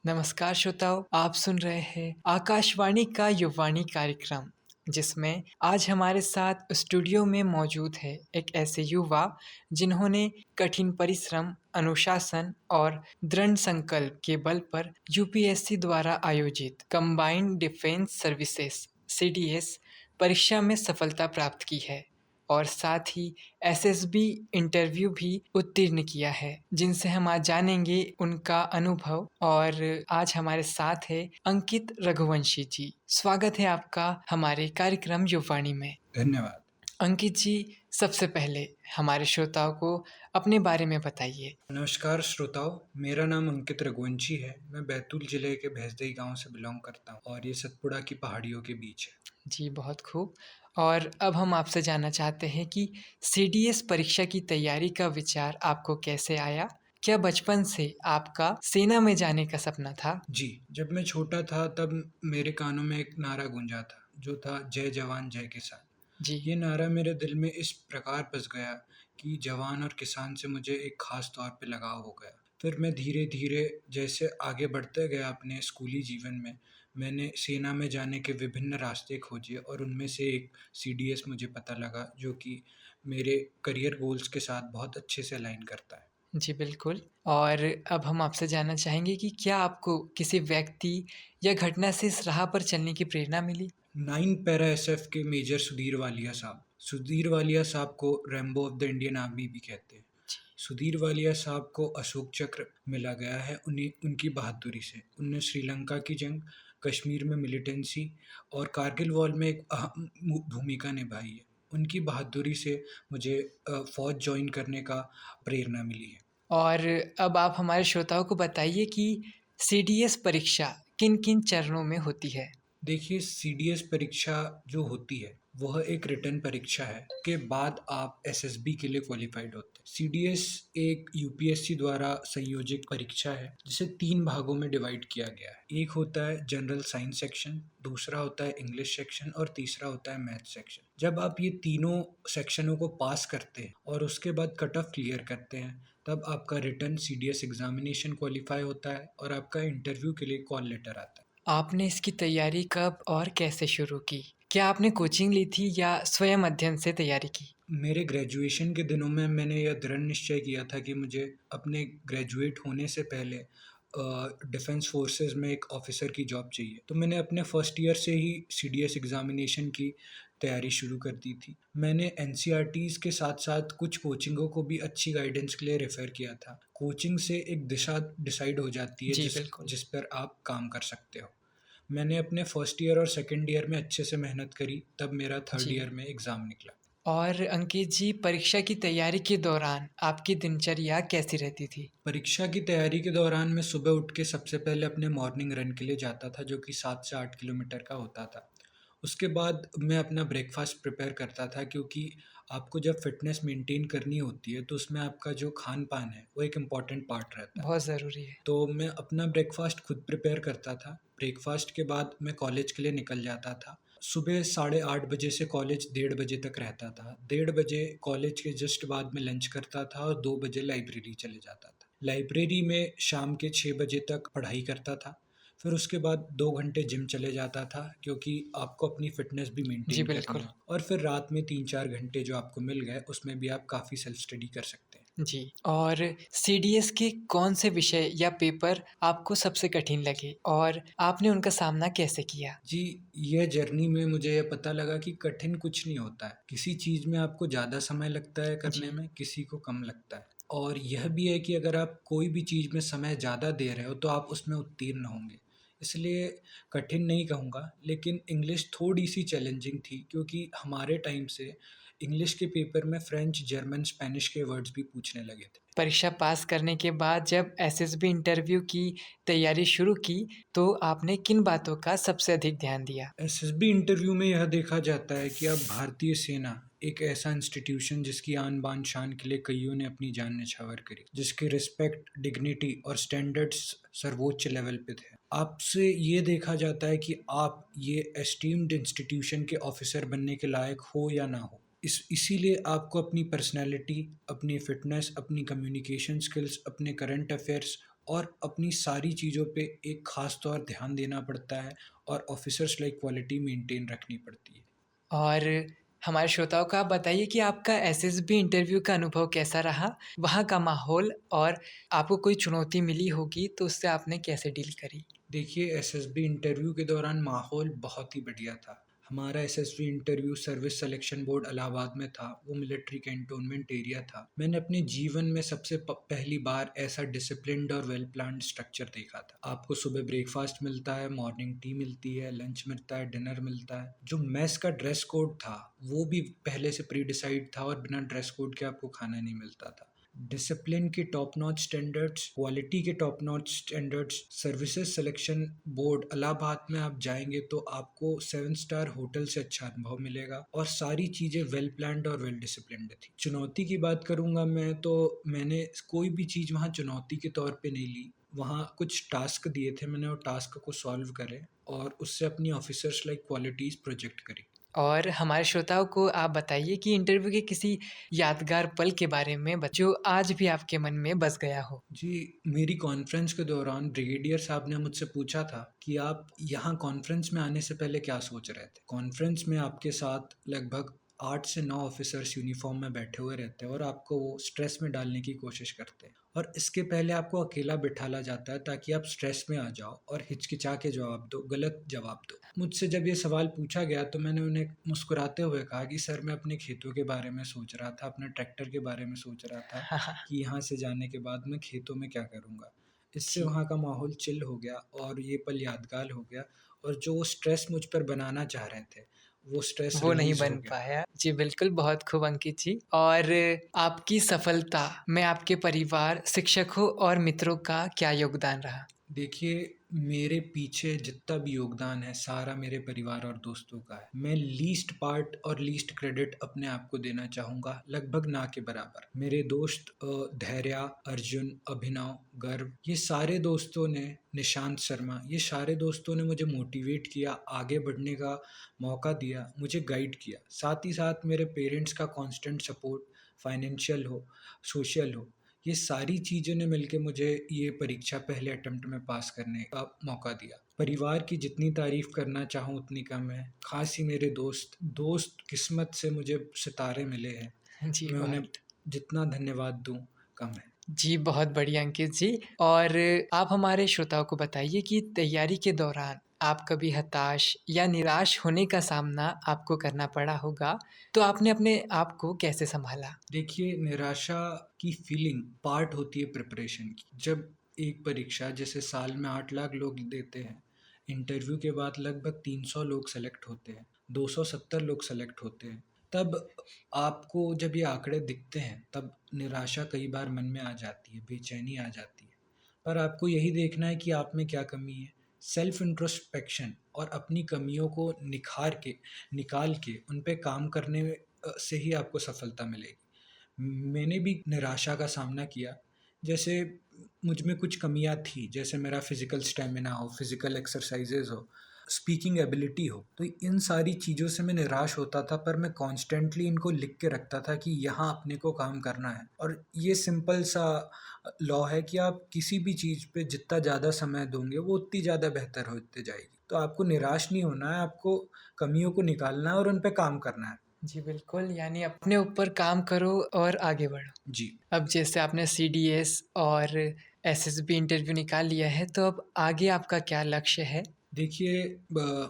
नमस्कार श्रोताओ, आप सुन रहे हैं आकाशवाणी का युवाणी कार्यक्रम, जिसमें आज हमारे साथ स्टूडियो में मौजूद है एक ऐसे युवा जिन्होंने कठिन परिश्रम, अनुशासन और दृढ़ संकल्प के बल पर यूपीएससी द्वारा आयोजित कंबाइंड डिफेंस सर्विसेज (सीडीएस) परीक्षा में सफलता प्राप्त की है और साथ ही एसएसबी इंटरव्यू भी उत्तीर्ण किया है, जिनसे हम आज जानेंगे उनका अनुभव। और आज हमारे साथ है अंकित रघुवंशी जी। स्वागत है आपका हमारे कार्यक्रम युवाणी में। धन्यवाद। अंकित जी, सबसे पहले हमारे श्रोताओं को अपने बारे में बताइए। नमस्कार श्रोताओं, मेरा नाम अंकित रघुवंशी है। मैं बैतूल जिले के भैंसदेही गांव से बिलोंग करता हूं और ये सतपुड़ा की पहाड़ियों के बीच है। जी, बहुत खूब। और अब हम आपसे जानना चाहते हैं कि सीडीएस परीक्षा की तैयारी का विचार आपको कैसे आया? क्या बचपन से आपका सेना में जाने का सपना था? जी, जब मैं छोटा था तब मेरे कानों में एक नारा गूंजा था, जो था जय जवान जय किसान। जी, ये नारा मेरे दिल में इस प्रकार बस गया कि जवान और किसान से मुझे एक खास तौर पे लगाव हो गया। फिर मैं धीरे-धीरे जैसे आगे बढ़ते गया अपने स्कूली जीवन में, मैंने सेना में जाने के विभिन्न रास्ते खोजे और उनमें से एक सीडीएस मुझे पता लगा, जो कि मेरे करियर गोल्स के साथ बहुत अच्छे से अलाइन करता है। जी बिल्कुल। और अब हम आपसे जानना चाहेंगे कि क्या आपको किसी व्यक्ति या घटना से इस राह पर चलने की प्रेरणा मिली? 9 पैरा एसएफ के मेजर सुधीर वालिया साहब। सुधीर वालिया साहब को Rambo of the Indian army भी कहते हैं। जी, सुधीर वालिया साहब को अशोक चक्र मिला गया है उन्हें उनकी बहादुरी से। उनने श्रीलंका की जंग, कश्मीर में मिलिटेंसी और कारगिल वॉर में एक अहम भूमिका निभाई है। उनकी बहादुरी से मुझे फ़ौज जॉइन करने का प्रेरणा मिली है। और अब आप हमारे श्रोताओं को बताइए कि सीडीएस परीक्षा किन-किन चरणों में होती है? देखिए, सीडीएस परीक्षा जो होती है, वह एक रिटन परीक्षा है, के बाद आप एसएसबी के लिए क्वालिफाइड होते हैं। सीडीएस एक यूपीएससी द्वारा संयोजित परीक्षा है, जिसे 3 भागों में डिवाइड किया गया है। एक होता है जनरल साइंस सेक्शन, दूसरा होता है इंग्लिश सेक्शन और तीसरा होता है मैथ सेक्शन। जब आप ये तीनों सेक्शनों को पास करते हैं और उसके बाद कट ऑफ क्लियर करते हैं, तब आपका रिटन सीडीएस एग्जामिनेशन क्वालिफाई होता है और आपका इंटरव्यू के लिए कॉल लेटर आता है। आपने इसकी तैयारी कब और कैसे शुरू की? क्या आपने कोचिंग ली थी या स्वयं अध्ययन से तैयारी की? मेरे ग्रेजुएशन के दिनों में मैंने यह दृढ़ निश्चय किया था कि मुझे अपने ग्रेजुएट होने से पहले डिफेंस फोर्सेस में एक ऑफिसर की जॉब चाहिए। तो मैंने अपने फर्स्ट ईयर से ही सीडीएस एग्जामिनेशन की तैयारी शुरू कर दी थी। मैंने एनसीईआरटीज़ के साथ-साथ कुछ कोचिंगों को भी अच्छी गाइडेंस के लिए रेफ़र किया था। कोचिंग से एक दिशा डिसाइड हो जाती है जी, जिस बिल्कुल। जिस पर आप काम कर सकते हो। मैंने अपने फर्स्ट ईयर और सेकंड ईयर में अच्छे से मेहनत करी, तब मेरा थर्ड जी। ईयर में एग्ज़ाम निकला। और अंकित जी, परीक्षा की तैयारी के दौरान आपकी दिनचर्या कैसी रहती थी? परीक्षा की तैयारी के दौरान मैं सुबह उठ के सबसे पहले अपने मॉर्निंग रन के लिए जाता था, जो कि 7 से 8 किलोमीटर का होता था। उसके बाद मैं अपना ब्रेकफ़ास्ट प्रिपेयर करता था, क्योंकि आपको जब फ़िटनेस मेंटेन करनी होती है, तो उसमें आपका जो खान-पान है, वो एक इम्पॉर्टेंट पार्ट रहता है। बहुत ज़रूरी है। तो मैं अपना ब्रेकफ़ास्ट खुद प्रिपेयर करता था। ब्रेकफ़ास्ट के बाद मैं कॉलेज के लिए निकल जाता था। सुबह साढ़े 8 बजे से कॉलेज 1:30 बजे तक रहता था। 1:30 बजे कॉलेज के जस्ट बाद मैं लंच करता था और 2 बजे लाइब्रेरी चले जाता था। लाइब्रेरी में शाम के 6 बजे तक पढ़ाई करता था। फिर उसके बाद 2 घंटे जिम चले जाता था, क्योंकि आपको अपनी फ़िटनेस भी जी, मेंटेन करनी बिल्कुल। है। और फिर रात में 3-4 घंटे जो आपको मिल गए, उसमें भी आप काफ़ी सेल्फ स्टडी कर सकते हैं। जी। और सीडीएस के कौन से विषय या पेपर आपको सबसे कठिन लगे और आपने उनका सामना कैसे किया? जी, यह जर्नी में मुझे ये पता लगा कि कठिन कुछ नहीं होता है। किसी चीज़ में आपको ज़्यादा समय लगता है करने जी, में, किसी को कम लगता है। और यह भी है कि अगर आप कोई भी चीज़ में समय ज़्यादा दे रहे हो, तो आप उसमें उत्तीर्ण होंगे। इसलिए कठिन नहीं कहूँगा, लेकिन इंग्लिश थोड़ी-सी चैलेंजिंग थी, क्योंकि हमारे टाइम से इंग्लिश के पेपर में फ्रेंच, जर्मन, स्पेनिश के वर्ड्स भी पूछने लगे थे। परीक्षा पास करने के बाद जब एसएसबी इंटरव्यू की तैयारी शुरू की, तो आपने किन बातों का सबसे अधिक ध्यान दिया? एसएसबी इंटरव्यू में यह देखा जाता है कि अब भारतीय सेना एक ऐसा इंस्टीट्यूशन जिसकी आन बान शान के लिए कईयों ने अपनी जान न्यौछावर करी, जिसके रिस्पेक्ट, डिग्निटी और स्टैंडर्ड्स सर्वोच्च लेवल पे थे। आपसे ये देखा जाता है कि आप ये एस्टीम्ड इंस्टीट्यूशन के ऑफिसर बनने के लायक हो या ना हो। इसीलिए आपको अपनी पर्सनैलिटी, अपनी फ़िटनेस, अपनी कम्युनिकेशन स्किल्स, अपने करंट अफ़ेयर्स और अपनी सारी चीज़ों पे एक ख़ास तौर ध्यान देना पड़ता है और ऑफ़िसर्स लाइक क्वालिटी मेंटेन रखनी पड़ती है। और हमारे श्रोताओं को आप बताइए कि आपका एसएसबी इंटरव्यू का अनुभव कैसा रहा? वहाँ का माहौल और आपको कोई चुनौती मिली होगी तो उससे आपने कैसे डील करी? देखिए, एसएसबी इंटरव्यू के दौरान माहौल बहुत ही बढ़िया था। हमारा SSB interview service selection board Allahabad में था, वो मिलिट्री कैंटोनमेंट एरिया था। मैंने अपने जीवन में सबसे पहली बार ऐसा डिसिप्लिन्ड और वेल प्लान्ड स्ट्रक्चर देखा था। आपको सुबह ब्रेकफास्ट मिलता है, मॉर्निंग टी मिलती है, लंच मिलता है, डिनर मिलता है। जो मेस का ड्रेस कोड था, वो भी पहले से प्री डिसाइड था और बिना ड्रेस कोड के आपको खाना नहीं मिलता था। डिसिप्लिन के टॉप नॉच स्टैंडर्ड्स, क्वालिटी के top notch standards, services selection board Allahabad में आप जाएंगे तो आपको 7 स्टार होटल से अच्छा अनुभव मिलेगा और सारी चीज़ें वेल प्लान्ड और वेल डिसिप्लिन्ड थी। चुनौती की बात करूंगा मैं तो मैंने कोई भी चीज़ वहाँ चुनौती के तौर पे नहीं ली। वहाँ कुछ टास्क दिए थे, मैंने वो टास्क को सॉल्व करे और उससे अपनी ऑफिसर्स लाइक क्वालिटीज़ प्रोजेक्ट करी। और हमारे श्रोताओं को आप बताइए कि इंटरव्यू के किसी यादगार पल के बारे में जो आज भी आपके मन में बस गया हो? जी, मेरी कॉन्फ्रेंस के दौरान ब्रिगेडियर साहब ने मुझसे पूछा था कि आप यहाँ कॉन्फ्रेंस में आने से पहले क्या सोच रहे थे? कॉन्फ्रेंस में आपके साथ लगभग 8 से 9 ऑफिसर्स यूनिफॉर्म में बैठे हुए रहते हैं और आपको वो स्ट्रेस में डालने की कोशिश करते हैं और इसके पहले आपको अकेला बिठाला जाता है ताकि आप स्ट्रेस में आ जाओ और हिचकिचा के जवाब दो, गलत जवाब दो। मुझसे जब ये सवाल पूछा गया तो मैंने उन्हें मुस्कुराते हुए कहा कि सर, मैं अपने खेतों के बारे में सोच रहा था, अपने ट्रैक्टर के बारे में सोच रहा था कि यहाँ से जाने के बाद मैं खेतों में क्या करूँगा। इससे जी, वहाँ का माहौल चिल हो गया और ये पल यादगार हो गया और जो वो स्ट्रेस मुझ पर बनाना चाह रहे थे, वो स्ट्रेस वो नहीं रिलीज़ हो बन गया। पाया। जी, बिल्कुल, बहुत खूब अंकित जी। और आपकी सफलता में आपके परिवार, शिक्षकों और मित्रों का क्या योगदान रहा? देखिए, मेरे पीछे जितना भी योगदान है सारा मेरे परिवार और दोस्तों का है। मैं लीस्ट पार्ट और लीस्ट क्रेडिट अपने आप को देना चाहूँगा, लगभग ना के बराबर। मेरे दोस्त धैर्य, अर्जुन, अभिनव, गर्व, ये सारे दोस्तों ने, निशांत शर्मा, ये सारे दोस्तों ने मुझे मोटिवेट किया, आगे बढ़ने का मौका दिया, मुझे गाइड किया। साथ ही साथ मेरे पेरेंट्स का कांस्टेंट सपोर्ट, फाइनेंशियल हो, सोशल हो, ये सारी चीज़ों ने मिलके मुझे ये परीक्षा पहले अटेम्प्ट में पास करने का मौका दिया। परिवार की जितनी तारीफ़ करना चाहूँ उतनी कम है। ख़ास ही मेरे दोस्त किस्मत से मुझे सितारे मिले हैं। जी, मैं उन्हें बहुत। जितना धन्यवाद दूँ, कम है। जी, बहुत बढ़िया अंकित जी। और आप हमारे श्रोताओं को बताइए कि तैयारी के दौरान आप कभी हताश या निराश होने का सामना आपको करना पड़ा होगा, तो आपने अपने आप को कैसे सँभाला? देखिए, निराशा की फीलिंग पार्ट होती है प्रिपरेशन की। जब एक परीक्षा जैसे साल में 8 लाख लोग देते हैं, इंटरव्यू के बाद लगभग 300 लोग सेलेक्ट होते हैं, 270 लोग सेलेक्ट होते हैं, तब आपको जब ये आंकड़े दिखते हैं, तब निराशा कई बार मन में आ जाती है, बेचैनी आ जाती है। पर आपको यही देखना है कि आप में क्या कमी है। सेल्फ इंट्रोस्पेक्शन और अपनी कमियों को निकाल के उन पे काम करने से ही आपको सफलता मिलेगी। मैंने भी निराशा का सामना किया। जैसे मुझ में कुछ कमियाँ थी, जैसे मेरा फ़िज़िकल स्टैमिना हो, फ़िज़िकल एक्सरसाइज़ेज़ हो, स्पीकिंग एबिलिटी हो। तो इन सारी चीज़ों से मैं निराश होता था, पर मैं कॉन्स्टेंटली इनको लिख के रखता था कि यहाँ अपने को काम करना है। और ये सिंपल सा लॉ है कि आप किसी भी चीज़ पे जितना ज़्यादा समय दोगे, वो उतनी ज़्यादा बेहतर होती जाएगी। तो आपको निराश नहीं होना है, आपको कमियों को निकालना है और उन पे काम करना है। जी, बिल्कुल, यानी अपने ऊपर काम करो और आगे बढ़ो। जी। अब जैसे आपने सीडीएस और एसएसबी इंटरव्यू निकाल लिया है, तो अब आगे आपका क्या लक्ष्य है? देखिए,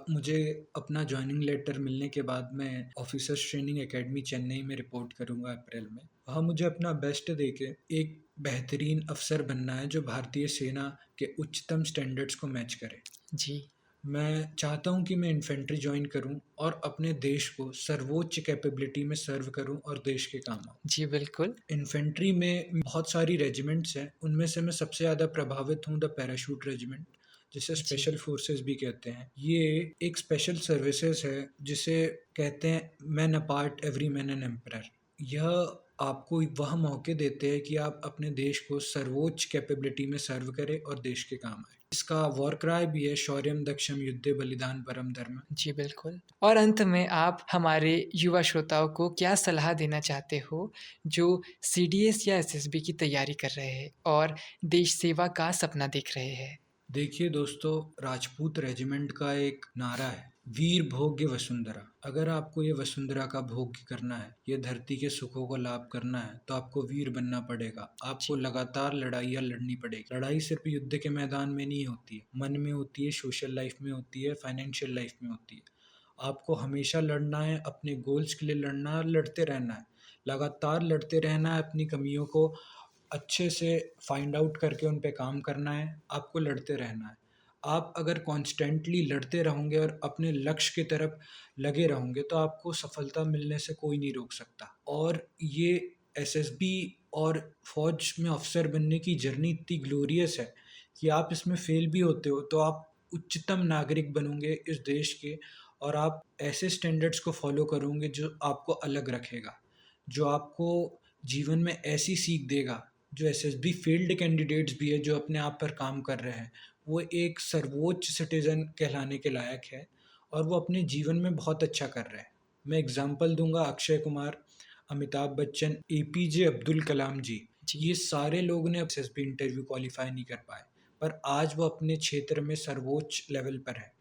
मुझे अपना जॉइनिंग लेटर मिलने के बाद मैं ऑफिसर्स ट्रेनिंग एकेडमी चेन्नई में रिपोर्ट करूंगा अप्रैल में। वहाँ मुझे अपना बेस्ट देके एक बेहतरीन अफसर बनना है जो भारतीय सेना के उच्चतम स्टैंडर्ड्स को मैच करे। जी। मैं चाहता हूँ कि मैं इन्फेंट्री ज्वाइन करूँ और अपने देश को सर्वोच्च कैपेबिलिटी में सर्व करूँ और देश के काम आऊँ। जी, बिल्कुल। इन्फेंट्री में बहुत सारी रेजिमेंट्स हैं, उनमें से मैं सबसे ज़्यादा प्रभावित हूँ द पैराशूट रेजिमेंट, जिसे जी। स्पेशल फोर्सेस भी कहते हैं। ये एक स्पेशल सर्विसेज है जिसे कहते हैं man apart every man an emperor. यह आपको वह मौके देते हैं कि आप अपने देश को सर्वोच्च कैपेबिलिटी में सर्व करें और देश के काम आए। इसका वॉर क्राई भी है, शौर्यम दक्षम युद्धे बलिदान परम धर्म। जी, बिल्कुल। और अंत में आप हमारे युवा श्रोताओं को क्या सलाह देना चाहते हो, जो सीडीएस या एसएसबी की तैयारी कर रहे हैं और देश सेवा का सपना देख रहे हैं? देखिए दोस्तों, राजपूत रेजिमेंट का एक नारा है, वीर भोग्य वसुंधरा। अगर आपको ये वसुंधरा का भोग्य करना है, ये धरती के सुखों को लाभ करना है, तो आपको वीर बनना पड़ेगा। आपको जी, लगातार लड़ाइयाँ लड़नी पड़ेगी। लड़ाई सिर्फ युद्ध के मैदान में नहीं होती है, मन में होती है, सोशल लाइफ में होती है, फाइनेंशियल लाइफ में होती है। आपको हमेशा लड़ना है, अपने गोल्स के लिए लड़ना है, लड़ते रहना है, लगातार लड़ते रहना है, अपनी कमियों को अच्छे से फाइंड आउट करके उन पे काम करना है, आपको लड़ते रहना है। आप अगर कॉन्स्टेंटली लड़ते रहोगे और अपने लक्ष्य की तरफ लगे रहोगे, तो आपको सफलता मिलने से कोई नहीं रोक सकता। और ये एसएसबी और फौज में अफसर बनने की जर्नी इतनी ग्लोरियस है कि आप इसमें फेल भी होते हो तो आप उच्चतम नागरिक बनोगे इस देश के, और आप ऐसे स्टैंडर्ड्स को फॉलो करोगे जो आपको अलग रखेगा, जो आपको जीवन में ऐसी सीख देगा। जो एसएसबी फील्ड कैंडिडेट्स भी है जो अपने आप पर काम कर रहे हैं, वो एक सर्वोच्च सिटीजन कहलाने के लायक है और वो अपने जीवन में बहुत अच्छा कर रहे हैं। मैं एग्जांपल दूंगा, अक्षय कुमार, अमिताभ बच्चन, एपीजे अब्दुल कलाम जी। जी, ये सारे लोग ने एसएसबी इंटरव्यू क्वालिफाई नहीं कर पाए, पर आज वो अपने क्षेत्र में सर्वोच्च लेवल पर है।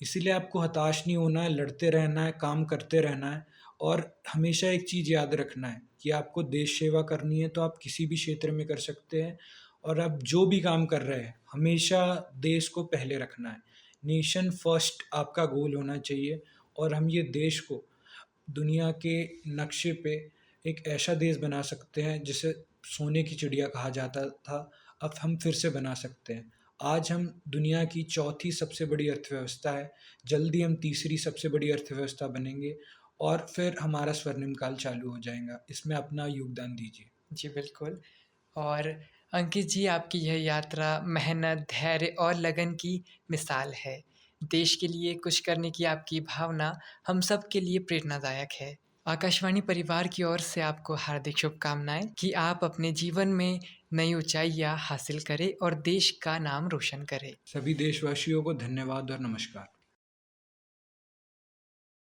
इसीलिए आपको हताश नहीं होना है, लड़ते रहना है, काम करते रहना है। और हमेशा एक चीज़ याद रखना है कि आपको देश सेवा करनी है तो आप किसी भी क्षेत्र में कर सकते हैं। और आप जो भी काम कर रहे हैं, हमेशा देश को पहले रखना है। नेशन फर्स्ट आपका गोल होना चाहिए, और हम ये देश को दुनिया के नक्शे पे एक ऐसा देश बना सकते हैं जिसे सोने की चिड़िया कहा जाता था, अब हम फिर से बना सकते हैं। आज हम दुनिया की चौथी सबसे बड़ी अर्थव्यवस्था है, जल्दी हम तीसरी सबसे बड़ी अर्थव्यवस्था बनेंगे, और फिर हमारा स्वर्णिम काल चालू हो जाएगा। इसमें अपना योगदान दीजिए। जी, बिल्कुल। और अंकित जी, आपकी यह यात्रा मेहनत, धैर्य और लगन की मिसाल है। देश के लिए कुछ करने की आपकी भावना हम सब के लिए प्रेरणादायक है। आकाशवाणी परिवार की ओर से आपको हार्दिक शुभकामनाएँ कि आप अपने जीवन में नई ऊँचाइयाँ हासिल करें और देश का नाम रोशन करें। सभी देशवासियों को धन्यवाद और नमस्कार।